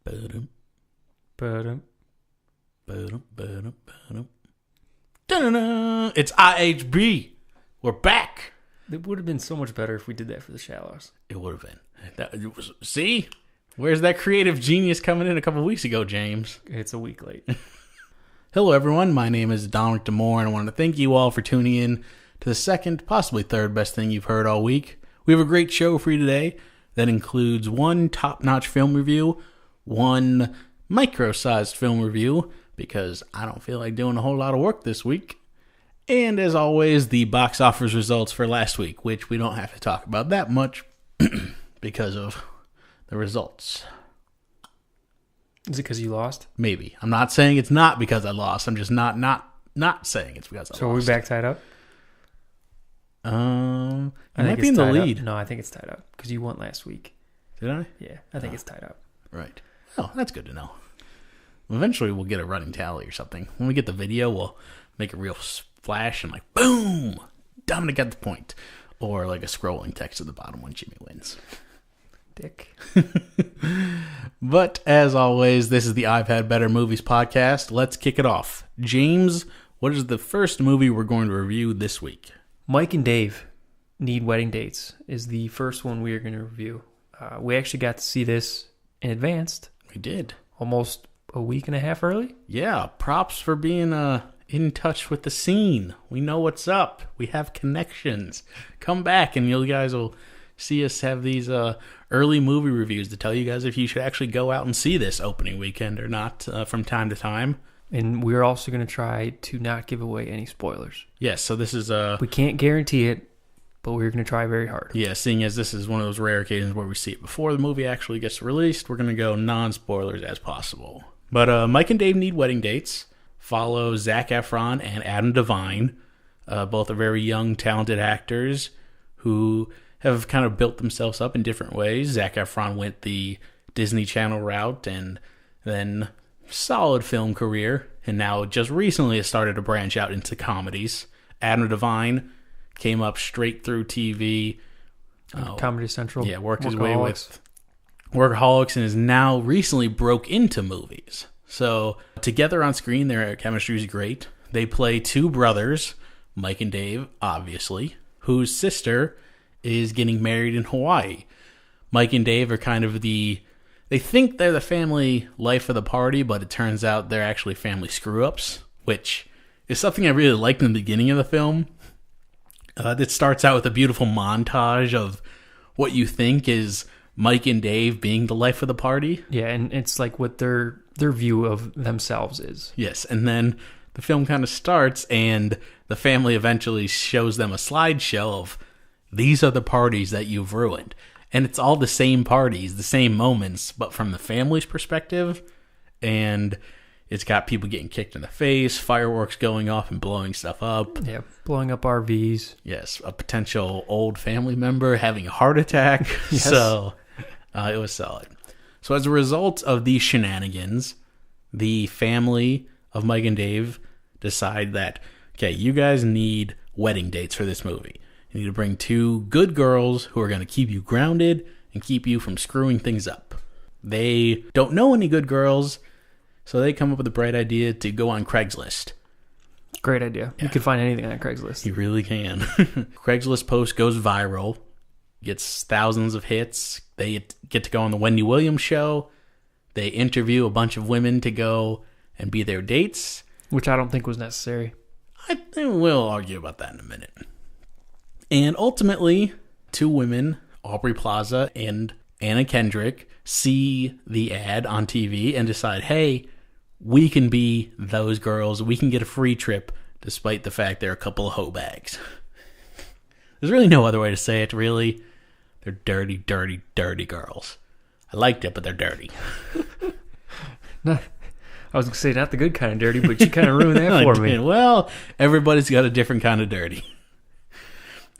Ba-dum, But ba-dum, ba-dum, ba-dum. Da-da-da. It's IHB. We're back. it would have been so much better if we did that for the Shallows. It would have been. See? Where's that creative genius coming in a couple weeks ago, James? It's a week late. Hello, everyone. My name is Dominic Damore, and I want to thank you all for tuning in to the second, possibly third best thing you've heard all week. We have a great show for you today that includes one top-notch film review, one micro-sized film review, because I don't feel like doing a whole lot of work this week. And as always, the box office results for last week, which we don't have to talk about that much because of the results. Is it because you lost? Maybe. I'm not saying it's not because I lost. I'm just not saying it's because I lost. So are we back tied up? I I might think be in it's the tied lead. up. No, I think it's tied up because you won last week. Did I? Yeah, I think it's tied up. Right. Oh, that's good to know. Eventually, we'll get a running tally or something. When we get the video, we'll make a real flash and like, boom! Dominic got the point. Or like a scrolling text at the bottom when Jimmy wins. Dick. But as always, this is the I've Had Better Movies podcast. Let's kick it off. James, what is the first movie we're going to review this week? Mike and Dave Need Wedding Dates is the first one we are going to review. We actually got to see this in advance. We did. Almost a week and a half early. Yeah, props for being in touch with the scene. We know what's up. We have connections. Come back and you guys will see us have these early movie reviews to tell you guys if you should actually go out and see this opening weekend or not from time to time. And we're also going to try to not give away any spoilers. Yes, so this is We can't guarantee it, but we're going to try very hard. yeah, seeing as this is one of those rare occasions where we see it before the movie actually gets released, we're going to go non-spoilers as possible. But Mike and Dave Need Wedding Dates follow Zac Efron and Adam Devine. Both are very young, talented actors who have kind of built themselves up in different ways. Zac Efron went the Disney Channel route and then solid film career, and now just recently has started to branch out into comedies. Adam Devine came up straight through TV. Comedy Central. Yeah, worked his way with Workaholics and is now recently broke into movies. So together on screen, their chemistry is great. They play two brothers, Mike and Dave, obviously, whose sister is getting married in Hawaii. Mike and Dave are kind of they think they're the family life of the party, but it turns out they're actually family screw-ups, which is something I really liked in the beginning of the film. It starts out with a beautiful montage of what you think is Mike and Dave being the life of the party. Yeah, and it's like what their view of themselves is. Yes, and then the film kind of starts, and the family eventually shows them a slideshow of these are the parties that you've ruined. And it's all the same parties, the same moments, but from the family's perspective. And it's got people getting kicked in the face, fireworks going off and blowing stuff up. Yeah, blowing up RVs. Yes, a potential old family member having a heart attack. Yes. So it was solid. So as a result of these shenanigans, the family of Mike and Dave decide that, okay, you guys need wedding dates for this movie. You need to bring two good girls who are going to keep you grounded and keep you from screwing things up. They don't know any good girls, so they come up with a bright idea to go on Craigslist. Great idea. Yeah. You could find anything on Craigslist. You really can. Craigslist post goes viral, gets thousands of hits. They get to go on the Wendy Williams show. They interview a bunch of women to go and be their dates. Which I don't think was necessary. I think we'll argue about that in a minute. And ultimately, two women, Aubrey Plaza and Anna Kendrick, see the ad on TV and decide, hey, we can be those girls. We can get a free trip, despite the fact they're a couple of hoe bags. There's really no other way to say it, really. They're dirty, dirty, dirty girls. I liked it, but they're dirty. I was going to say, not the good kind of dirty, but you kind of ruined that for me. Well, everybody's got a different kind of dirty.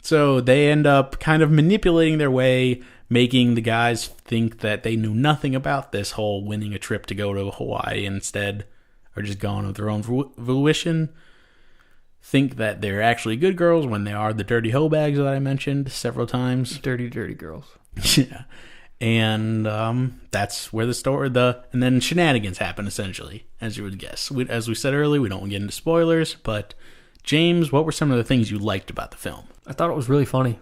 So they end up kind of manipulating their way, making the guys think that they knew nothing about this whole winning a trip to go to Hawaii, and instead are just going of their own volition. Think that they're actually good girls when they are the dirty hoe bags that I mentioned several times. Dirty, dirty girls. Yeah. And that's where the story, and then shenanigans happen, essentially, as you would guess. As we said earlier, we don't want to get into spoilers, but James, what were some of the things you liked about the film? I thought it was really funny.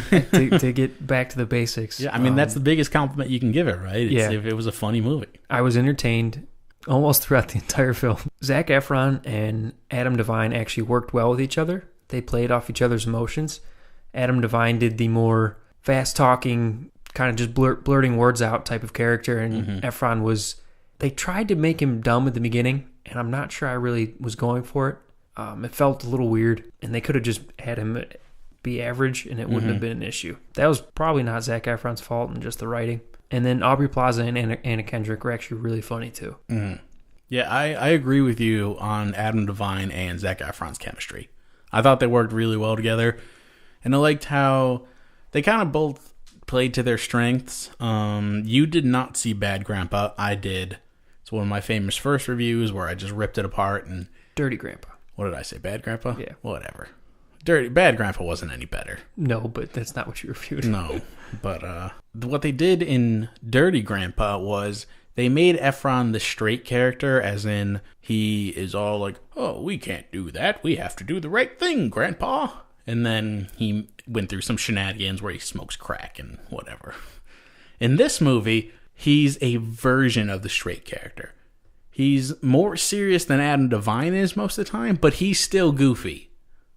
to get back to the basics. Yeah, I mean, that's the biggest compliment you can give it, right? If it was a funny movie. I was entertained almost throughout the entire film. Zac Efron and Adam Devine actually worked well with each other. They played off each other's emotions. Adam Devine did the more fast-talking, kind of just blurting words out type of character, and Efron was... They tried to make him dumb at the beginning, and I'm not sure I really was going for it. It felt a little weird, and they could have just had him be average, and it wouldn't have been an issue. That was probably not Zac Efron's fault, and just the writing. And then Aubrey Plaza and Anna Kendrick were actually really funny, too. Mm-hmm. Yeah, I agree with you on Adam Devine and Zac Efron's chemistry. I thought they worked really well together, and I liked how they kind of both played to their strengths. You did not see Bad Grandpa. I did. It's one of my famous first reviews where I just ripped it apart. And Dirty Grandpa. What did I say? Bad Grandpa? Yeah. Whatever. Bad Grandpa wasn't any better. No, but that's not what you reviewed. No, but what they did in Dirty Grandpa was they made Efron the straight character, as in he is all like, oh, we can't do that. We have to do the right thing, Grandpa. And then he went through some shenanigans where he smokes crack and whatever. In this movie, he's a version of the straight character. He's more serious than Adam Devine is most of the time, but he's still goofy.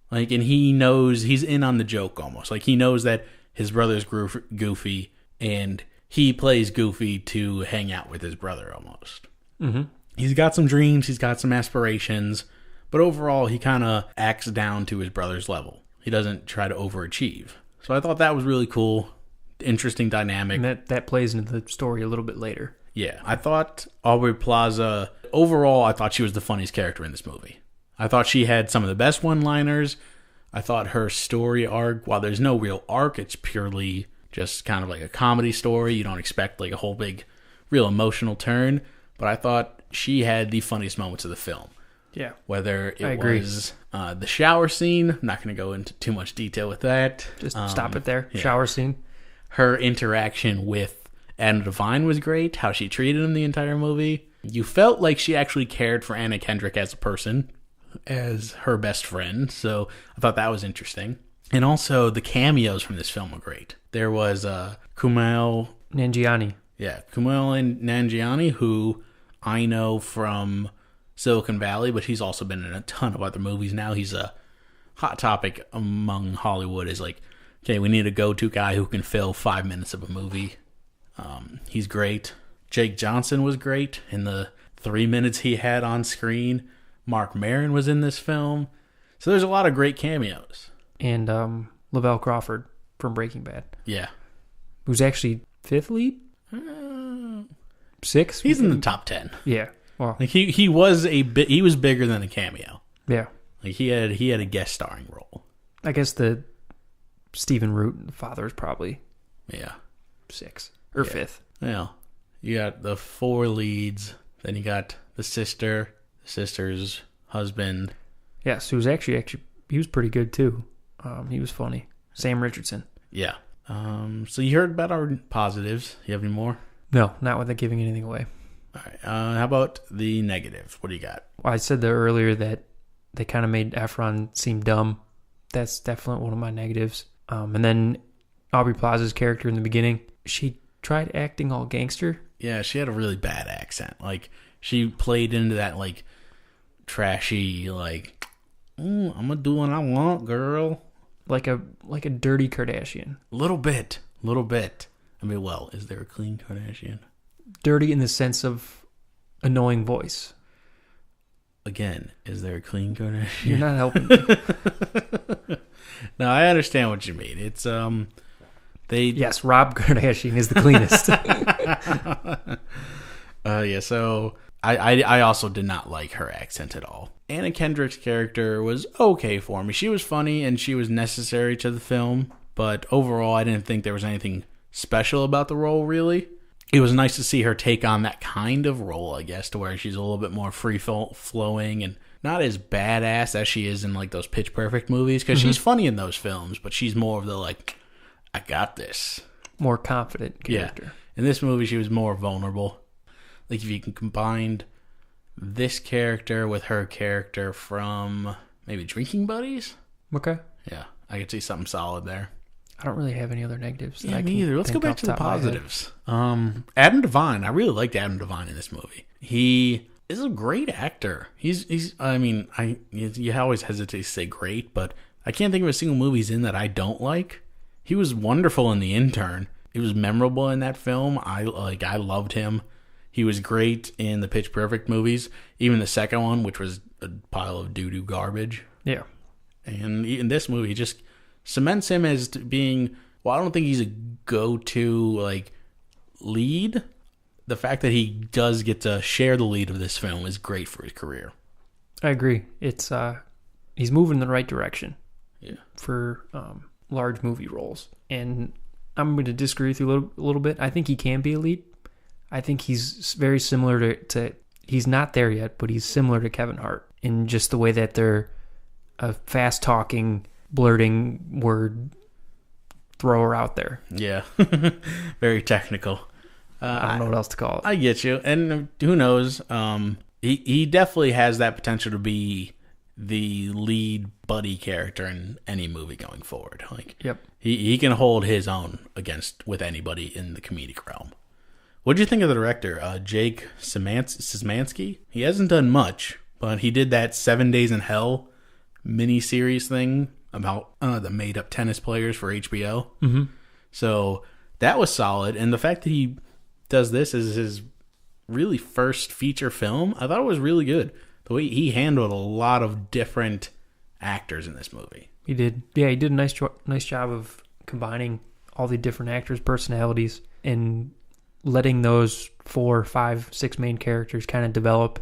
Like, and he knows, he's in on the joke almost. Like, he knows that his brother's goofy, and he plays goofy to hang out with his brother almost. Mm-hmm. He's got some dreams, he's got some aspirations, but overall, he kind of acts down to his brother's level. He doesn't try to overachieve. So I thought that was really cool, interesting dynamic. And that plays into the story a little bit later. Yeah, I thought Aubrey Plaza, overall, I thought she was the funniest character in this movie. I thought she had some of the best one-liners. I thought her story arc, while there's no real arc, it's purely just kind of like a comedy story. You don't expect like a whole big, real emotional turn. But I thought she had the funniest moments of the film. Yeah. Whether it was the shower scene. I'm not going to go into too much detail with that. Just stop it there. Yeah. Shower scene. Her interaction with Anna Devine was great. How she treated him the entire movie. You felt like she actually cared for Anna Kendrick as a person, as her best friend. So I thought that was interesting. And also the cameos from this film were great. There was Kumail Nanjiani. Yeah, Kumail Nanjiani, who I know from Silicon Valley, but he's also been in a ton of other movies now. He's a hot topic among Hollywood. Is like, okay, we need a go-to guy who can fill 5 minutes of a movie. He's great. Jake Johnson was great in the 3 minutes he had on screen. Mark Maron was in this film. So there's a lot of great cameos. And Lavelle Crawford from Breaking Bad. Yeah. Who's actually fifth lead? 6? He's in the top 10. Yeah. Well, like he was he was bigger than a cameo. Yeah. Like he had a guest starring role. I guess the Stephen Root, the father, is probably 6 or 5th. Yeah. You got the 4 leads, then you got the sister, the sister's husband. Yes, who's actually he was pretty good too. He was funny. Sam Richardson. Yeah. So you heard about our positives. You have any more? No, not without giving anything away. All right. How about the negatives? What do you got? Well, I said there earlier that they kind of made Efron seem dumb. That's definitely one of my negatives. And then Aubrey Plaza's character in the beginning, she tried acting all gangster. Yeah, she had a really bad accent. Like, she played into that, like, trashy, like, I'm gonna do what I want, girl. Like a dirty Kardashian. Little bit. I mean, well, is there a clean Kardashian? Dirty in the sense of annoying voice. Again, is there a clean Kardashian? You're not helping me. No, I understand what you mean. It's Yes, Rob Kardashian is the cleanest. Yeah, so I also did not like her accent at all. Anna Kendrick's character was okay for me. She was funny and she was necessary to the film, but overall I didn't think there was anything special about the role, really. It was nice to see her take on that kind of role, I guess, to where she's a little bit more free-flowing and not as badass as she is in, like, those Pitch Perfect movies, because she's funny in those films, but she's more of the, like, I got this. More confident character. Yeah. In this movie, she was more vulnerable. Like, if you can combine this character with her character from maybe Drinking Buddies? Okay. Yeah, I could see something solid there. I don't really have any other negatives. Yeah, me either. Let's go back to the positives. Adam Devine. I really liked Adam Devine in this movie. He is a great actor. You always hesitate to say great, but I can't think of a single movie he's in that I don't like. He was wonderful in The Intern. He was memorable in that film. I loved him. He was great in the Pitch Perfect movies, even the second one, which was a pile of doo-doo garbage. Yeah. And in this movie, he just cements him as being, well, I don't think he's a go-to, lead. The fact that he does get to share the lead of this film is great for his career. I agree. It's he's moving in the right direction. Yeah. For large movie roles. And I'm going to disagree with you a little bit. I think he can be a lead. I think he's very similar to he's not there yet, but he's similar to Kevin Hart in just the way that they're a fast-talking, blurting word thrower out there. Yeah. Very technical. I don't know what else to call it. I get you. And who knows? He definitely has that potential to be the lead buddy character in any movie going forward. Yep. He can hold his own with anybody in the comedic realm. What did you think of the director, Jake Szymanski? He hasn't done much, but he did that 7 Days in Hell mini-series thing about the made-up tennis players for HBO. Mm-hmm. So that was solid. And the fact that he does this as his really first feature film, I thought it was really good. The way he handled a lot of different actors in this movie. He did. Yeah, he did a nice job of combining all the different actors' personalities and letting those 4, 5, 6 main characters kind of develop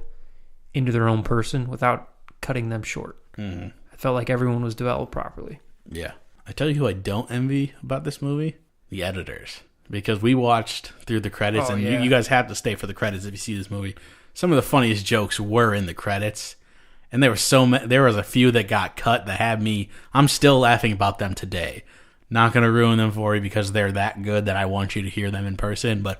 into their own person without cutting them short. Mm-hmm. I felt like everyone was developed properly. Yeah. I tell you who I don't envy about this movie? The editors. Because we watched through the credits, you guys have to stay for the credits if you see this movie. Some of the funniest jokes were in the credits. And there was a few that got cut that had me, I'm still laughing about them today. Not going to ruin them for you because they're that good that I want you to hear them in person. But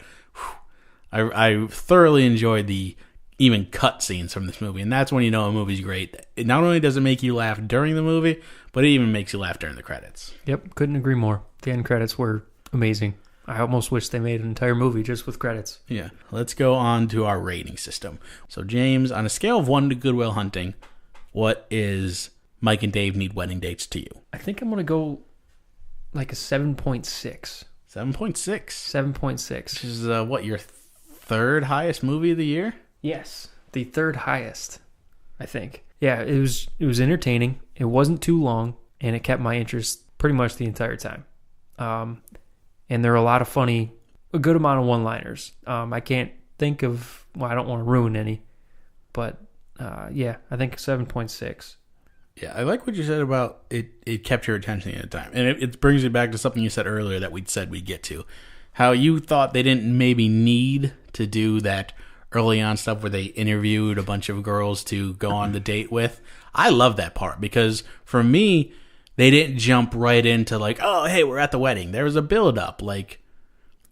I thoroughly enjoyed the even cut scenes from this movie. And that's when you know a movie's great. It not only does it make you laugh during the movie, but it even makes you laugh during the credits. Yep, couldn't agree more. The end credits were amazing. I almost wish they made an entire movie just with credits. Yeah. Let's go on to our rating system. So, James, on a scale of 1 to Good Will Hunting, what is Mike and Dave Need Wedding Dates to you? I think I'm going to go like a 7.6. 7.6? 7.6. Which is, your third highest movie of the year? Yes. The third highest, I think. Yeah, it was entertaining. It wasn't too long, and it kept my interest pretty much the entire time. And there are a lot of a good amount of one-liners. I can't think of, I don't want to ruin any, but yeah, I think 7.6. Yeah, I like what you said about it kept your attention at the time. And it brings me back to something you said earlier that we'd said we'd get to. How you thought they didn't maybe need to do that early on stuff where they interviewed a bunch of girls to go on the date with. I love that part because for me, they didn't jump right into oh, hey, we're at the wedding. There was a build-up.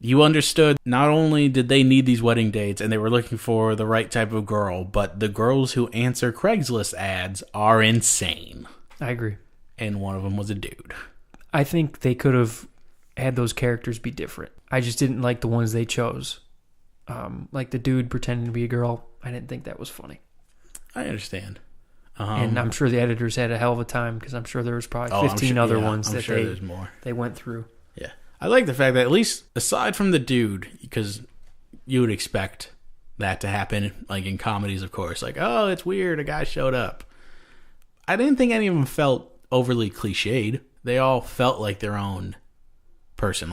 You understood not only did they need these wedding dates and they were looking for the right type of girl, but the girls who answer Craigslist ads are insane. I agree. And one of them was a dude. I think they could have had those characters be different. I just didn't like the ones they chose. Like the dude pretending to be a girl. I didn't think that was funny. I understand. And I'm sure the editors had a hell of a time because I'm sure there was probably 15 other ones that there's more. They went through. Yeah. I like the fact that at least aside from the dude, because you would expect that to happen, in comedies, of course. Oh, it's weird, a guy showed up. I didn't think any of them felt overly cliched. They all felt like their own person.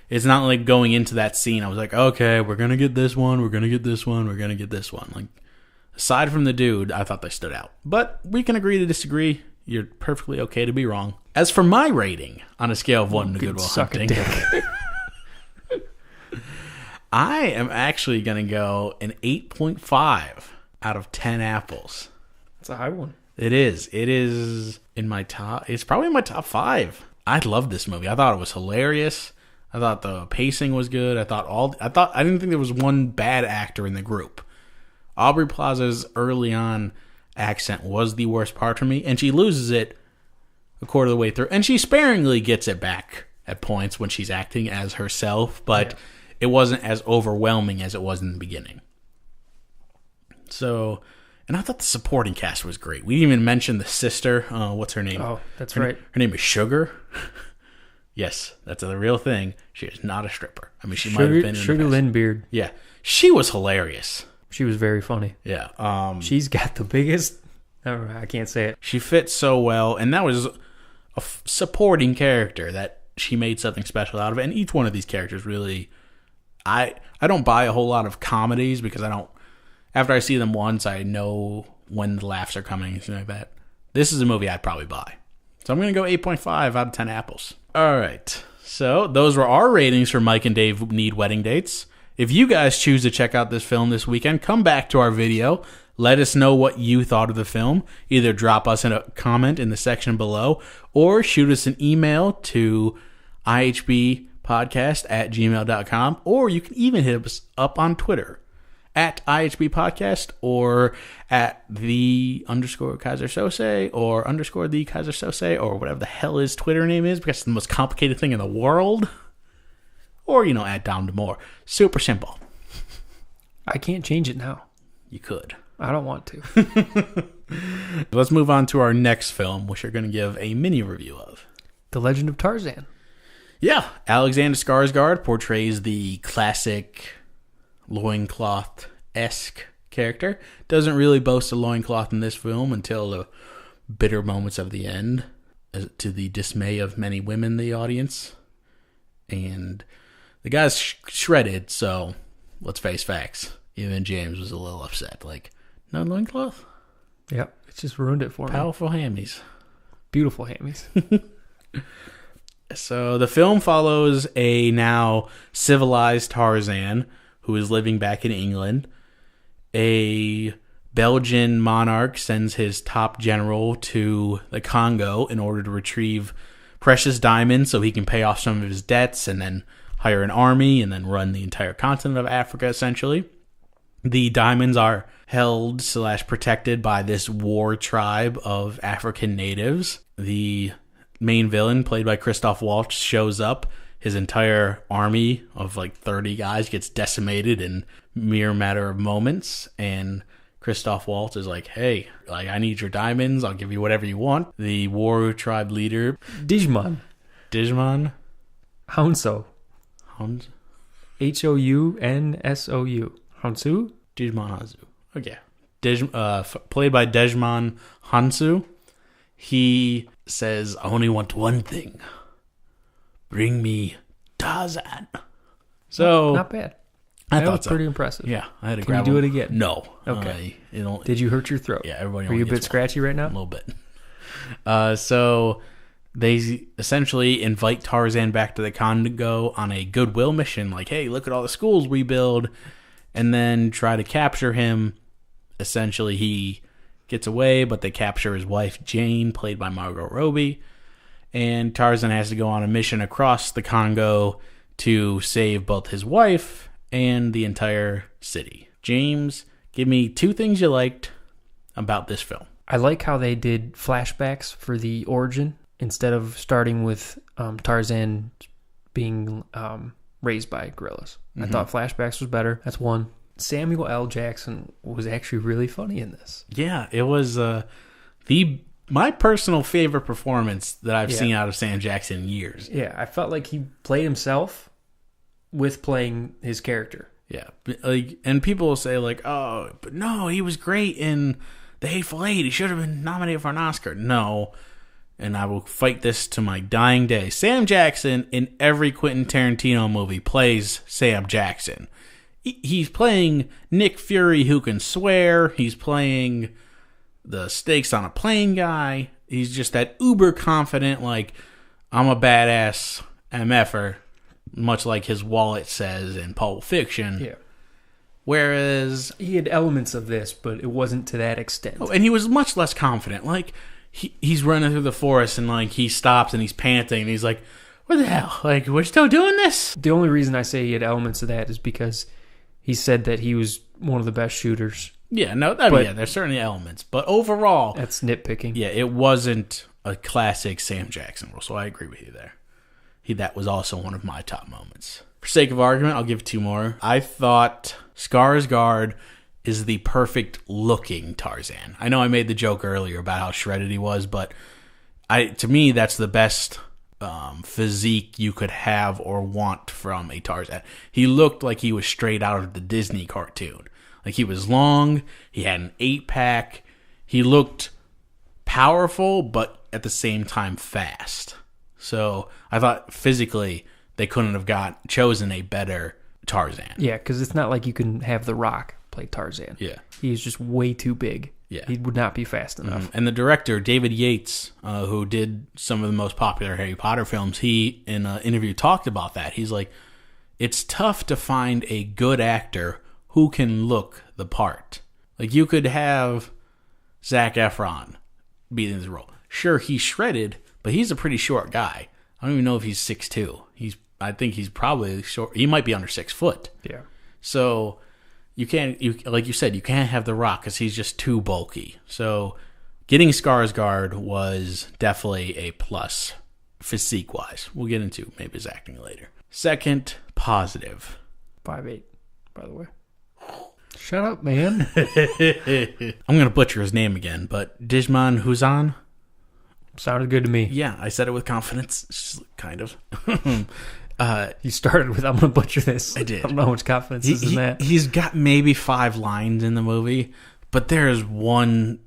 It's not like going into that scene, I was like, okay, we're going to get this one, we're going to get this one, we're going to get this one. Aside from the dude, I thought they stood out. But we can agree to disagree. You're perfectly okay to be wrong. As for my rating, on a scale of 1 to Good Will Hunting, I am actually going to go an 8.5 out of 10 apples. That's a high one. It is. It is in my top. It's probably in my top 5. I love this movie. I thought it was hilarious. I thought the pacing was good. I didn't think there was one bad actor in the group. Aubrey Plaza's early on accent was the worst part for me, and she loses it a quarter of the way through, and she sparingly gets it back at points when she's acting as herself, but it wasn't as overwhelming as it was in the beginning. So, and I thought the supporting cast was great. We didn't even mention the sister. What's her name? Oh, that's right. Her name is Sugar. Yes, that's a real thing. She is not a stripper. I mean, she might have been in Sugar Lynn Beard. Yeah, she was hilarious. She was very funny. Yeah. She's got the biggest... I can't say it. She fits so well, and that was a supporting character that she made something special out of it. And each one of these characters really... I don't buy a whole lot of comedies because I don't... After I see them once, I know when the laughs are coming and things like that. This is a movie I'd probably buy. So I'm going to go 8.5 out of 10 apples. All right. So those were our ratings for Mike and Dave Need Wedding Dates. If you guys choose to check out this film this weekend, come back to our video. Let us know what you thought of the film. Either drop us a comment in the section below or shoot us an email to ihbpodcast@gmail.com, or you can even hit us up on Twitter at IHB Podcast or at _Kaiser Sose or _the Kaiser Sose or whatever the hell his Twitter name is, because it's the most complicated thing in the world. Or, add Dom DeMore. Super simple. I can't change it now. You could. I don't want to. Let's move on to our next film, which we're going to give a mini review of. The Legend of Tarzan. Yeah. Alexander Skarsgård portrays the classic loincloth-esque character. Doesn't really boast a loincloth in this film until the bitter moments of the end, to the dismay of many women in the audience. And the guy's shredded, so let's face facts. Even James was a little upset. Like, no loincloth? Yep, it just ruined it for me. Powerful hammies. Beautiful hammies. So the film follows a now civilized Tarzan who is living back in England. A Belgian monarch sends his top general to the Congo in order to retrieve precious diamonds so he can pay off some of his debts and then hire an army and then run the entire continent of Africa, essentially. The diamonds are held / protected by this war tribe of African natives. The main villain, played by Christoph Waltz, shows up. His entire army of 30 guys gets decimated in mere matter of moments, and Christoph Waltz is like, hey, I need your diamonds, I'll give you whatever you want. The war tribe leader, Digimon. Hounsou. Hounnsou. Hounsou? Digimon Hansu. Okay. Played by Digimon Hansu. He says, I only want one thing. Bring me Tarzan. So not bad. I thought that was so. pretty impressive. Yeah, I had to Can grab you do him. it again? No. Okay. Did Did you hurt your throat? Yeah, everybody. Are you a bit scratchy right now? A little bit. So they essentially invite Tarzan back to the Congo on a goodwill mission. Like, hey, look at all the schools we build, and then try to capture him. Essentially, he gets away, but they capture his wife Jane, played by Margot Robbie. And Tarzan has to go on a mission across the Congo to save both his wife and the entire city. James, give me 2 things you liked about this film. I like how they did flashbacks for the origin instead of starting with Tarzan being raised by gorillas. Mm-hmm. I thought flashbacks was better. That's one. Samuel L. Jackson was actually really funny in this. Yeah, it was my personal favorite performance that I've seen out of Sam Jackson in years. Yeah, I felt like he played himself with playing his character. Yeah, and people will say oh, but no, he was great in The Hateful Eight. He should have been nominated for an Oscar. No, and I will fight this to my dying day. Sam Jackson in every Quentin Tarantino movie plays Sam Jackson. He's playing Nick Fury who can swear. He's playing the stakes on a plane guy. He's just that uber confident, I'm a badass MFer, much like his wallet says in Pulp Fiction. Yeah. Whereas he had elements of this, but it wasn't to that extent. Oh, and he was much less confident. He's running through the forest and he stops and he's panting and he's like, what the hell? Like, we're still doing this? The only reason I say he had elements of that is because he said that he was one of the best shooters. Yeah, no, I mean, yeah, there's certainly elements. But overall... That's nitpicking. Yeah, it wasn't a classic Sam Jackson role, so I agree with you there. That was also one of my top moments. For sake of argument, I'll give 2 more. I thought Skarsgård is the perfect looking Tarzan. I know I made the joke earlier about how shredded he was, but to me, that's the best physique you could have or want from a Tarzan. He looked like he was straight out of the Disney cartoon. Like, he was long, he had an 8-pack, he looked powerful, but at the same time fast. So I thought physically they couldn't have chosen a better Tarzan. Yeah, because it's not like you can have The Rock play Tarzan. Yeah. He's just way too big. Yeah. He would not be fast enough. Mm-hmm. And the director, David Yates, who did some of the most popular Harry Potter films, he, in an interview, talked about that. He's like, it's tough to find a good actor who can look the part. Like, you could have Zac Efron be in this role. Sure, he's shredded, but he's a pretty short guy. I don't even know if he's 6'2". I think he's probably short. He might be under 6 foot. Yeah. So like you said, you can't have The Rock because he's just too bulky. So getting Skarsgård was definitely a plus physique-wise. We'll get into maybe his acting later. Second, positive. 5'8", by the way. Shut up, man. I'm going to butcher his name again, but Djimon Hounsou? Sounded good to me. Yeah, I said it with confidence. Just kind of. You started with, I'm going to butcher this. I did. I don't know how much confidence is in that. He's got maybe 5 lines in the movie, but there is one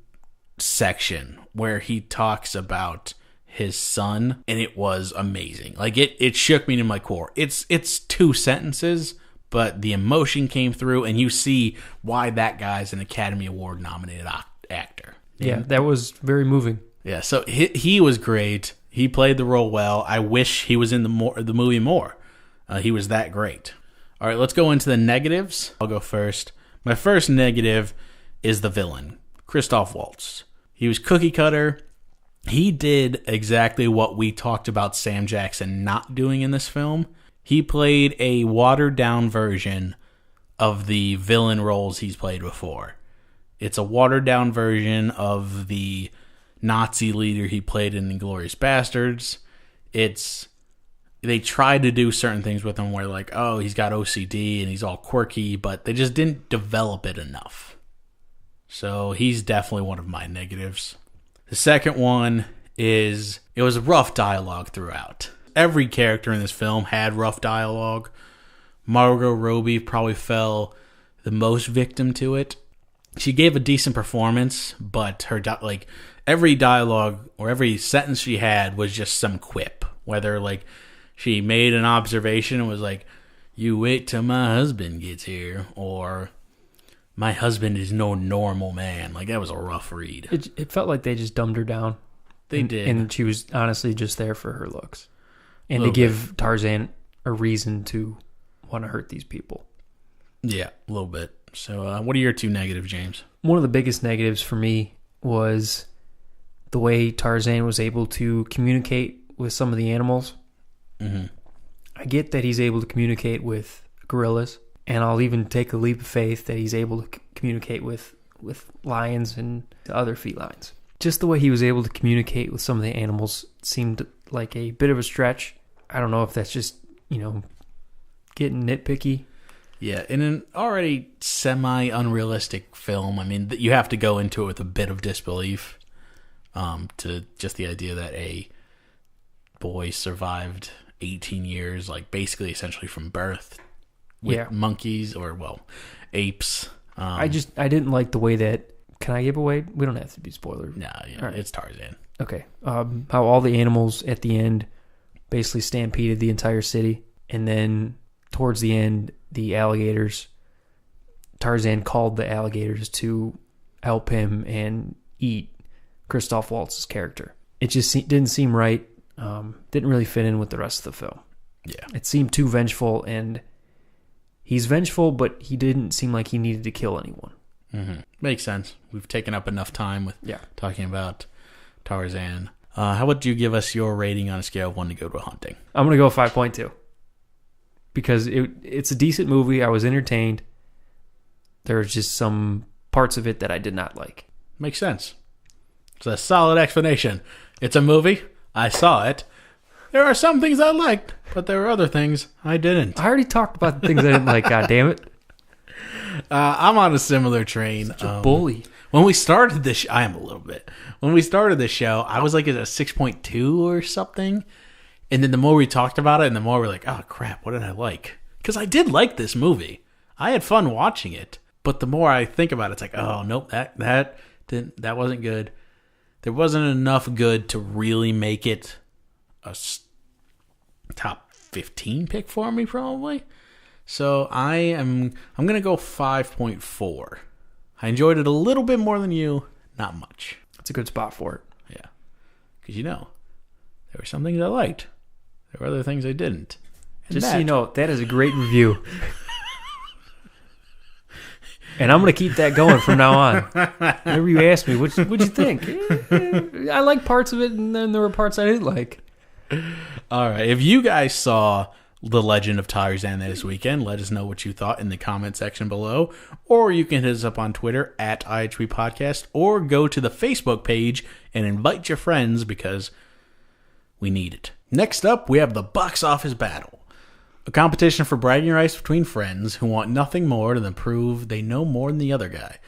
section where he talks about his son, and it was amazing. Like, it shook me to my core. It's 2 sentences, but the emotion came through, and you see why that guy's an Academy Award nominated actor. Yeah, that was very moving. Yeah, so he was great. He played the role well. I wish he was in the movie more. He was that great. All right, let's go into the negatives. I'll go first. My first negative is the villain, Christoph Waltz. He was cookie cutter. He did exactly what we talked about Sam Jackson not doing in this film. He played a watered-down version of the villain roles he's played before. It's a watered-down version of the Nazi leader he played in Inglourious Bastards. They tried to do certain things with him where, like, oh, he's got OCD and he's all quirky, but they just didn't develop it enough. So he's definitely one of my negatives. The second one is it was rough dialogue throughout. Every character in this film had rough dialogue. Margot Robbie probably fell the most victim to it. She gave a decent performance, but her every dialogue or every sentence she had was just some quip. Whether, like, she made an observation and was like, you wait till my husband gets here, or my husband is no normal man. Like, that was a rough read. It felt like they just dumbed her down. They did. And she was honestly just there for her looks. And to give Tarzan a reason to want to hurt these people. Yeah, a little bit. So what are your 2 negatives, James? One of the biggest negatives for me was the way Tarzan was able to communicate with some of the animals. Mm-hmm. I get that he's able to communicate with gorillas, and I'll even take a leap of faith that he's able to communicate with lions and other felines. Just the way he was able to communicate with some of the animals seemed like a bit of a stretch. I don't know if that's just, getting nitpicky. Yeah, in an already semi-unrealistic film, I mean, you have to go into it with a bit of disbelief to just the idea that a boy survived 18 years, like basically essentially from birth with monkeys or, apes. I didn't like the way that, can I give away? We don't have to be spoiler. No, right. It's Tarzan. Okay. How all the animals at the end basically stampeded the entire city, and then towards the end, the alligators, Tarzan called the alligators to help him and eat Christoph Waltz's character. It just didn't seem right. Didn't really fit in with the rest of the film. Yeah. It seemed too vengeful, and he's vengeful, but he didn't seem like he needed to kill anyone. Mm-hmm. Makes sense. We've taken up enough time with talking about Tarzan. How would you give us your rating on a scale of 1 to Good Will Hunting? I'm going to go 5.2. Because it's a decent movie. I was entertained. There's just some parts of it that I did not like. Makes sense. It's a solid explanation. It's a movie. I saw it. There are some things I liked, but there were other things I didn't. I already talked about the things I didn't like, God damn it. I'm on a similar train. Such a bully. When we started this, I am a little bit. When we started this show, I was like at a 6.2 or something. And then the more we talked about it, and the more we're like, oh crap, what did I like? Because I did like this movie. I had fun watching it. But the more I think about it, it's like, oh nope, that wasn't good. There wasn't enough good to really make it a top 15 pick for me, probably. So I'm gonna go 5.4. I enjoyed it a little bit more than you, not much. That's a good spot for it. Yeah, because there were some things I liked. There were other things I didn't. And just so you know, that is a great review. And I'm going to keep that going from now on. Whenever you ask me, what'd you think? I like parts of it, and then there were parts I didn't like. All right. If you guys saw The Legend of Tarzan this weekend, let us know what you thought in the comment section below. Or you can hit us up on Twitter at IHB Podcast, or go to the Facebook page and invite your friends because we need it. Next up, we have the box office battle. A competition for bragging rights between friends who want nothing more than to prove they know more than the other guy.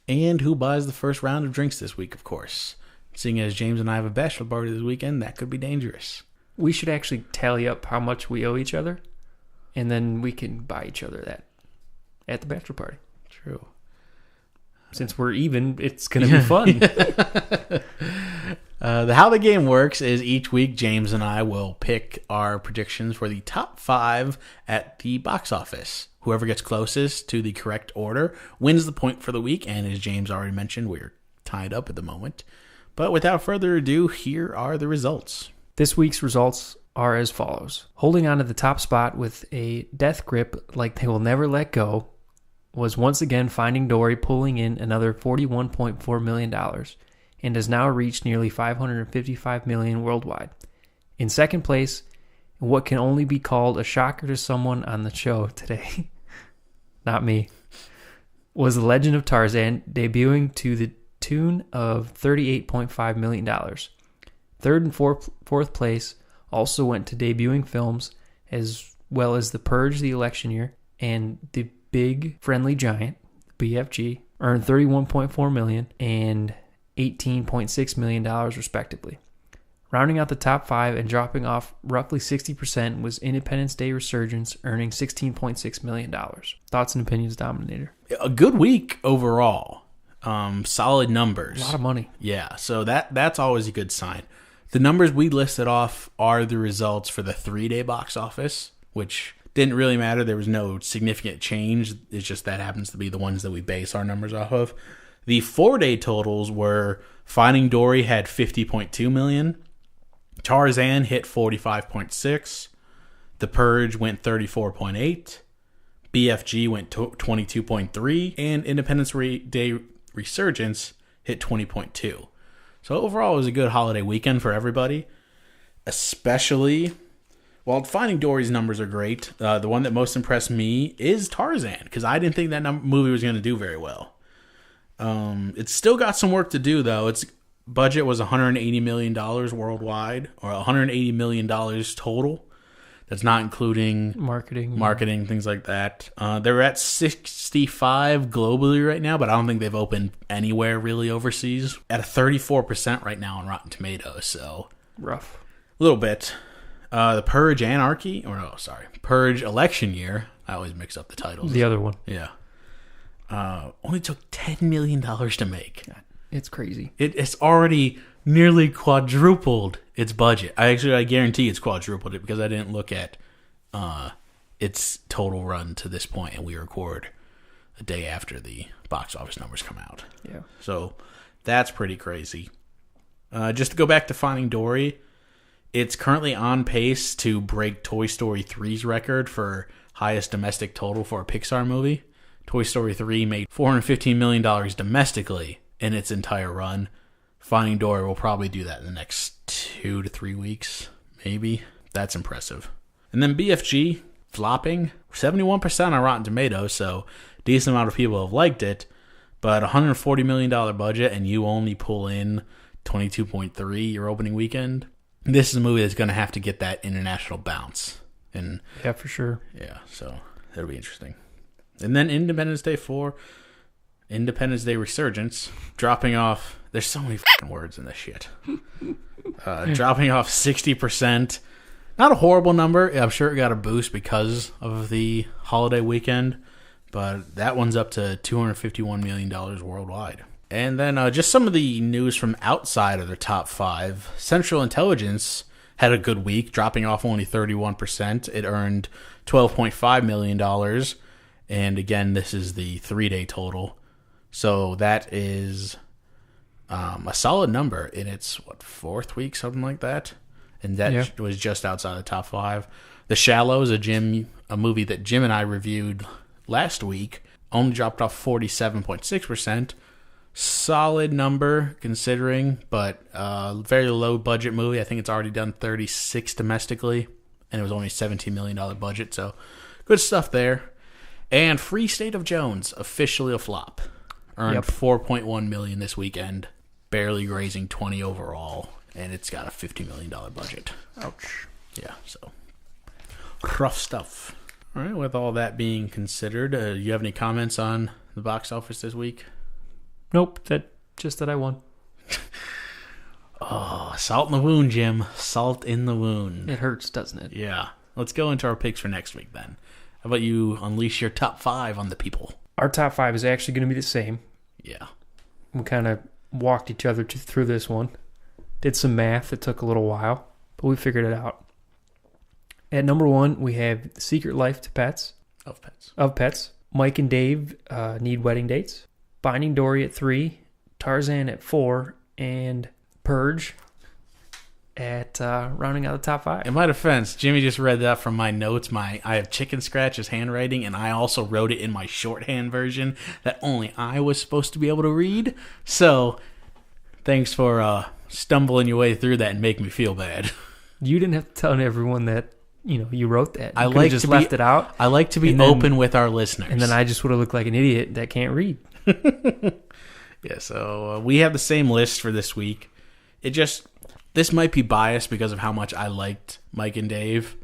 And who buys the first round of drinks this week, of course. Seeing as James and I have a bachelor party this weekend, that could be dangerous. We should actually tally up how much we owe each other, and then we can buy each other that at the bachelor party. True. Since we're even, it's going to be fun. How the game works is each week James and I will pick our predictions for the top 5 at the box office. Whoever gets closest to the correct order wins the point for the week, and as James already mentioned, we're tied up at the moment. But without further ado, here are the results. This week's results are as follows. Holding on to the top spot with a death grip like they will never let go was once again Finding Dory, pulling in another $41.4 million. And has now reached nearly $555 million worldwide. In second place, what can only be called a shocker to someone on the show today, not me, was The Legend of Tarzan, debuting to the tune of $38.5 million. Third and fourth place also went to debuting films, as well as The Purge, The Election Year, and The Big Friendly Giant, BFG, earned $31.4 million and $18.6 million respectively. Rounding out the top 5 and dropping off roughly 60% was Independence Day Resurgence, earning $16.6 million. Thoughts and opinions, Dominator? A good week overall. Solid numbers. A lot of money. Yeah, so that's always a good sign. The numbers we listed off are the results for the 3-day box office, which didn't really matter. There was no significant change. It's just that happens to be the ones that we base our numbers off of. The 4-day totals were Finding Dory had 50.2 million, Tarzan hit 45.6, The Purge went 34.8, BFG went 22.3, and Independence Day Resurgence hit 20.2. So overall, it was a good holiday weekend for everybody, especially, while Finding Dory's numbers are great, the one that most impressed me is Tarzan, because I didn't think that movie was going to do very well. It's still got some work to do, though. Its budget was $180 million worldwide, or $180 million total. That's not including marketing, things like that. They're at 65 globally right now, but I don't think they've opened anywhere really overseas. At a 34% right now on Rotten Tomatoes, so rough. A little bit. The Purge Purge Election Year. I always mix up the titles. The other one. Yeah. Only took $10 million to make. It's crazy. It's already nearly quadrupled its budget. I guarantee it's quadrupled it because I didn't look at its total run to this point, and we record a day after the box office numbers come out. Yeah. So that's pretty crazy. Just to go back to Finding Dory, it's currently on pace to break Toy Story 3's record for highest domestic total for a Pixar movie. Toy Story 3 made $415 million domestically in its entire run. Finding Dory will probably do that in the next 2 to 3 weeks, maybe. That's impressive. And then BFG, flopping, 71% on Rotten Tomatoes, so decent amount of people have liked it, but $140 million budget, and you only pull in 22.3 your opening weekend. This is a movie that's going to have to get that international bounce. And yeah, for sure. Yeah, so that'll be interesting. And then Independence Day 4, Independence Day Resurgence, dropping off. There's so many fucking words in this shit. Dropping off 60%. Not a horrible number. I'm sure it got a boost because of the holiday weekend, but that one's up to $251 million worldwide. And then just some of the news from outside of the top 5. Central Intelligence had a good week, dropping off only 31%. It earned $12.5 million. And again, this is the 3-day total. So that is a solid number in its, 4th week, something like that. And that was just outside the top 5. The Shallows, a movie that Jim and I reviewed last week, only dropped off 47.6%. Solid number considering, but very low budget movie. I think it's already done 36 domestically, and it was only a $17 million budget, so good stuff there. And Free State of Jones, officially a flop. Earned $4.1 million this weekend, barely grazing 20 overall, and it's got a $50 million budget. Ouch. Yeah, so rough stuff. All right, with all that being considered, do you have any comments on the box office this week? Nope, just that I won. Oh, salt in the wound, Jim. Salt in the wound. It hurts, doesn't it? Yeah. Let's go into our picks for next week then. How about you unleash your top 5 on the people? Our top 5 is actually going to be the same. Yeah. We kind of walked each other through this one. Did some math. It took a little while, but we figured it out. At number 1, we have The Secret Life to Pets. Of Pets. Mike and Dave Need Wedding Dates. Finding Dory at 3. Tarzan at 4. And Purge at rounding out the top 5. In my defense, Jimmy just read that from my notes. I have Chicken Scratch's handwriting, and I also wrote it in my shorthand version that only I was supposed to be able to read. So, thanks for stumbling your way through that and making me feel bad. You didn't have to tell everyone that you wrote that. I like just left it out. I like to be open with our listeners, and then I just would have looked like an idiot that can't read. Yeah, so we have the same list for this week. This might be biased because of how much I liked Mike and Dave.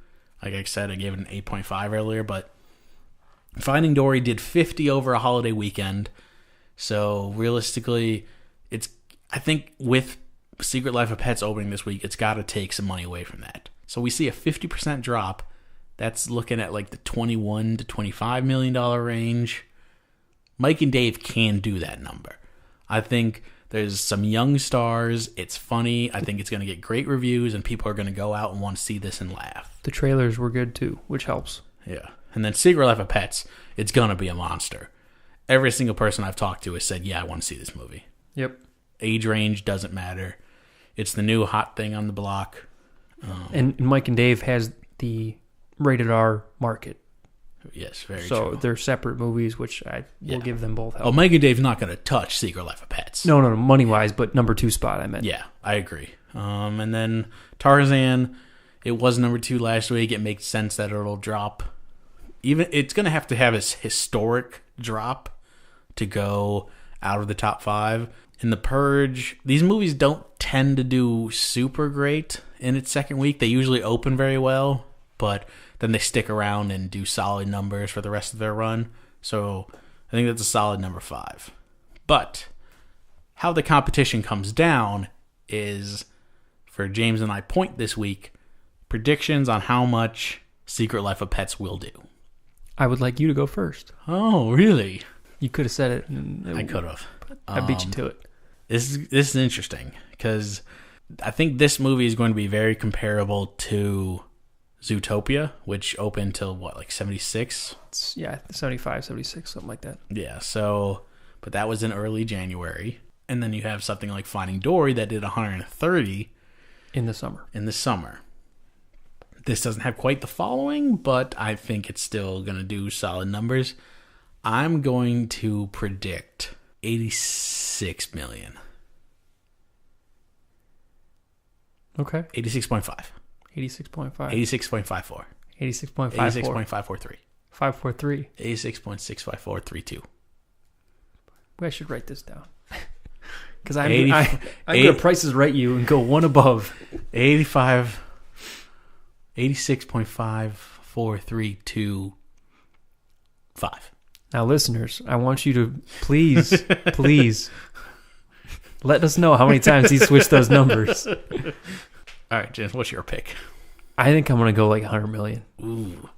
Like I said, I gave it an 8.5 earlier, but Finding Dory did 50 over a holiday weekend. So realistically, I think with Secret Life of Pets opening this week, it's got to take some money away from that. So we see a 50% drop. That's looking at like the $21 to $25 million range. Mike and Dave can do that number. I think there's some young stars. It's funny. I think it's going to get great reviews, and people are going to go out and want to see this and laugh. The trailers were good, too, which helps. Yeah. And then Secret Life of Pets, it's going to be a monster. Every single person I've talked to has said, yeah, I want to see this movie. Yep. Age range doesn't matter. It's the new hot thing on the block. And Mike and Dave has the rated R market. Yes, very true. So they're separate movies, which I will give them both help. Oh, Mike and Dave's not going to touch Secret Life of Pets. No, money-wise, but number 2 spot, I meant. Yeah, I agree. And then Tarzan, it was number 2 last week. It makes sense that it'll drop. It's going to have its historic drop to go out of the top 5. In The Purge, these movies don't tend to do super great in its second week. They usually open very well, but then they stick around and do solid numbers for the rest of their run. So I think that's a solid number 5. But how the competition comes down is, for James and I point this week, predictions on how much Secret Life of Pets will do. I would like you to go first. Oh, really? You could have said it. I could have. I beat you to it. This is interesting because I think this movie is going to be very comparable to Zootopia, which opened till like 76? 75, 76, something like that. Yeah, but that was in early January. And then you have something like Finding Dory that did 130 in the summer. This doesn't have quite the following, but I think it's still going to do solid numbers. I'm going to predict 86 million. Okay. 86.5. 86.5. 86.54. 86.54. 86.543. 543. 86.65432. I should write this down. Because I'm going to prices right you and go one above. 86.54325. Now, listeners, I want you to please let us know how many times he switched those numbers. All right, James, what's your pick? I think I'm going to go like 100 million. Ooh.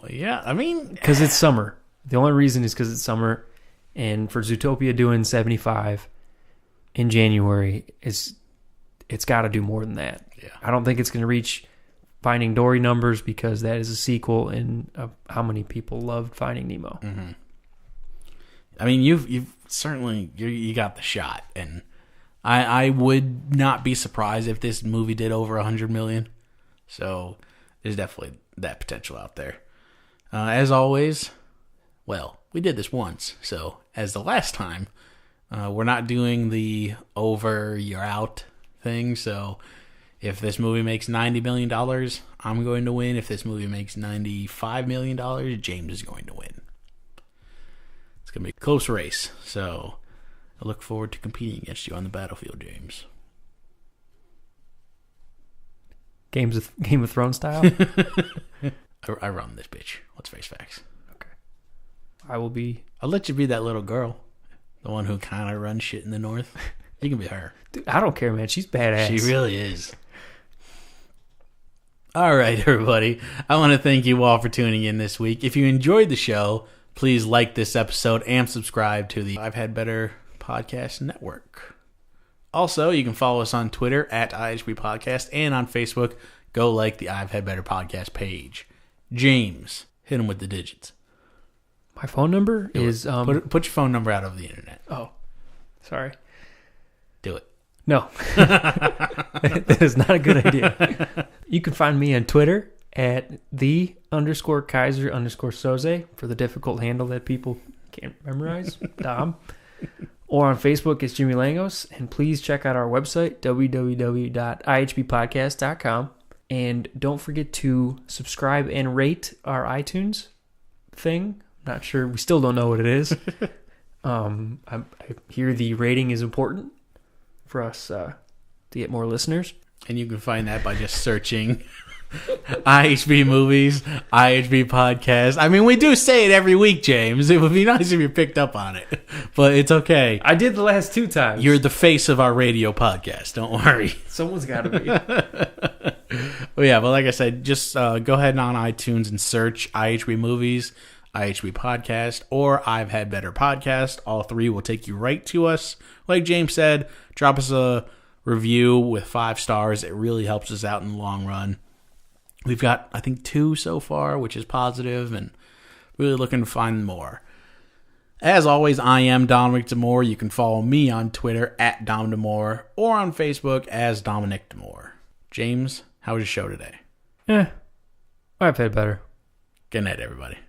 Yeah, I mean... Because it's summer. The only reason is because it's summer. And for Zootopia doing 75 in January, it's got to do more than that. Yeah. I don't think it's going to reach Finding Dory numbers because that is a sequel and how many people loved Finding Nemo. Mm-hmm. I mean, you've certainly... You got the shot. And I would not be surprised if this movie did over 100 million. So there's definitely that potential out there. As always, well, we did this once. So as the last time, we're not doing the over, you're out thing. So if this movie makes $90 million, I'm going to win. If this movie makes $95 million, James is going to win. It's going to be a close race. So I look forward to competing against you on the battlefield, James. Game of Thrones style? I run this bitch. Let's face facts. Okay. I'll let you be that little girl. The one who kind of runs shit in the north. You can be her. Dude, I don't care, man. She's badass. She really is. All right, everybody. I want to thank you all for tuning in this week. If you enjoyed the show, please like this episode and subscribe to the I've Had Better Podcast Network. Also, you can follow us on Twitter at IHB Podcast and on Facebook. Go like the I've Had Better Podcast page. James, hit him with the digits. My phone number is... Put your phone number out over the internet. Oh, sorry. Do it. No. That is not a good idea. You can find me on Twitter at _Kaiser_Soze for the difficult handle that people can't memorize. Dom. Or on Facebook, it's Jimmy Langos. And please check out our website, www.ihbpodcast.com. And don't forget to subscribe and rate our iTunes thing. I'm not sure. We still don't know what it is. I hear the rating is important for us to get more listeners. And you can find that by just searching IHB Movies, IHB Podcast. I mean, we do say it every week, James. It would be nice if you picked up on it. But it's okay. I did the last 2 times. You're the face of our radio podcast. Don't worry. Someone's got to be. Well, yeah, but like I said, just go ahead on iTunes and search IHB Movies, IHB Podcast, or I've Had Better Podcast. All 3 will take you right to us. Like James said, drop us a review with 5 stars. It really helps us out in the long run. We've got, I think, 2 so far, which is positive, and really looking to find more. As always, I am Dominic Damore. You can follow me on Twitter at Dom Damore or on Facebook as Dominic Damore. James, how was your show today? I've had better. Good night, everybody.